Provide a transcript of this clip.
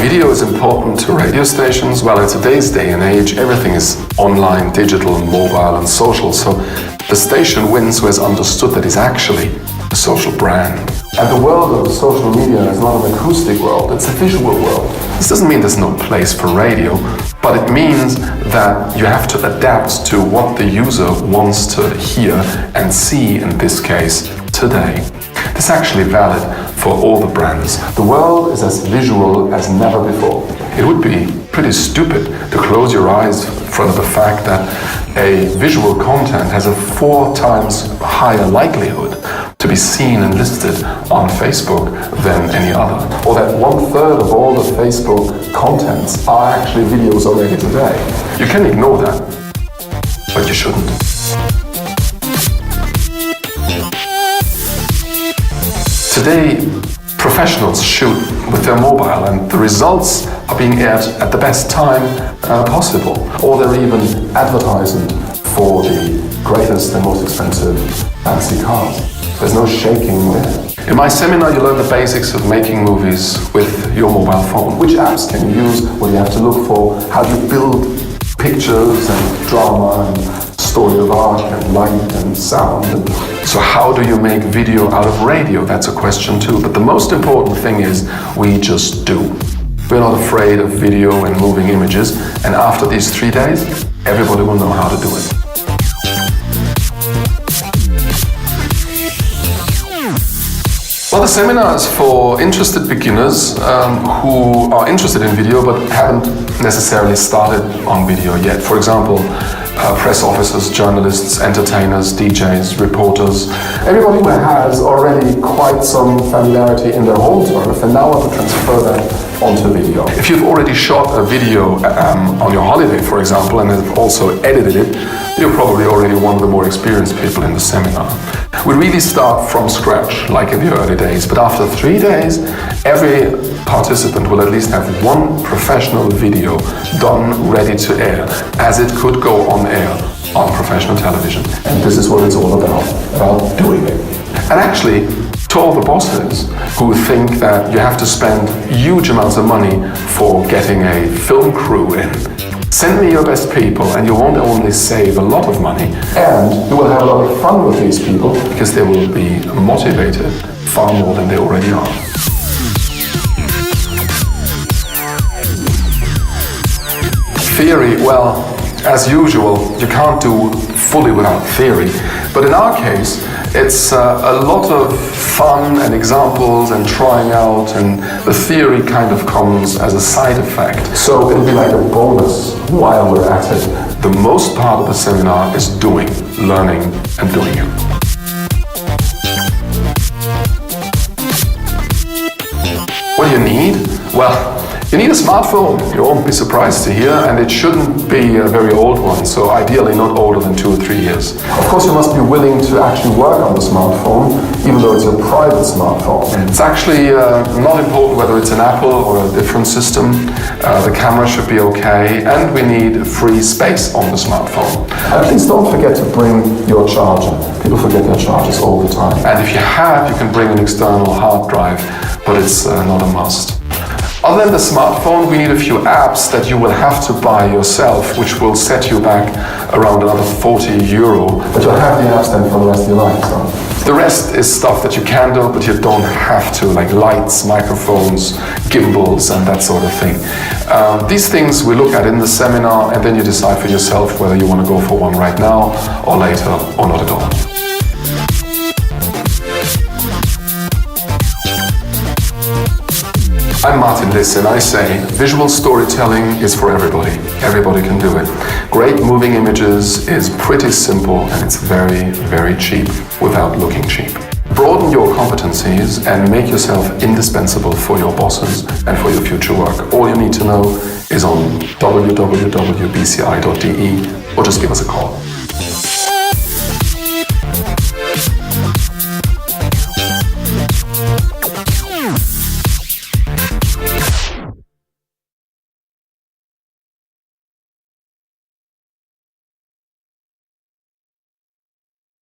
video is important to radio stations? Well, in today's day and age, everything is online, digital, and mobile and social, so the station wins who has understood that it's actually a social brand. And the world of social media is not an acoustic world, it's a visual world. This doesn't mean there's no place for radio, but it means that you have to adapt to what the user wants to hear and see, in this case, today. This is actually valid for all the brands. The world is as visual as never before. It would be pretty stupid to close your eyes in front of the fact that a visual content has a 4 times higher likelihood to be seen and listed on Facebook than any other. Or that 1/3 of all the Facebook contents are actually videos already today. You can ignore that, but you shouldn't. Today, professionals shoot with their mobile and the results are being aired at the best time possible. Or they're even advertising for the greatest and most expensive fancy cars. There's no shaking there. In my seminar, you learn the basics of making movies with your mobile phone. Which apps can you use? What do you have to look for? How do you build pictures and drama and story of art and light and sound? So how do you make video out of radio? That's a question too. But the most important thing is we just do. We're not afraid of video and moving images. And after these 3 days, everybody will know how to do it. Well, the seminar is for interested beginners who are interested in video but haven't necessarily started on video yet. For example, press officers, journalists, entertainers, DJs, reporters, everybody who has already quite some familiarity in their home turf and now want to transfer that onto video. If you've already shot a video on your holiday, for example, and have also edited it, you're probably already one of the more experienced people in the seminar. We really start from scratch, like in the early days, but after 3 days, every participant will at least have one professional video done, ready to air, as it could go on air on professional television. And this is what it's all about doing it. And actually, to all the bosses who think that you have to spend huge amounts of money for getting a film crew in, send me your best people and you won't only save a lot of money, and you will have a lot of fun with these people because they will be motivated far more than they already are. Theory, well, as usual, you can't do fully without theory, but in our case, it's a lot of fun and examples and trying out, and the theory kind of comes as a side effect. So it'll be like a bonus while we're at it. The most part of the seminar is doing, learning, and doing it. What do you need? Well, you need a smartphone. You won't be surprised to hear, and it shouldn't be a very old one, so ideally not older than 2 or 3 years. Of course, you must be willing to actually work on the smartphone, even though it's your private smartphone. It's actually not important whether it's an Apple or a different system. The camera should be okay, and we need free space on the smartphone. And please don't forget to bring your charger. People forget their chargers all the time. And if you have, you can bring an external hard drive, but it's not a must. Other than the smartphone, we need a few apps that you will have to buy yourself, which will set you back around another €40. But you'll have the apps then for the rest of your life. So. The rest is stuff that you can do, but you don't have to, like lights, microphones, gimbals, and that sort of thing. These things we look at in the seminar, and then you decide for yourself whether you want to go for one right now, or later, or not at all. I'm Martin Liss, and I say visual storytelling is for everybody. Everybody can do it. Great moving images is pretty simple, and it's very, very cheap without looking cheap. Broaden your competencies and make yourself indispensable for your bosses and for your future work. All you need to know is on www.bci.de, or just give us a call.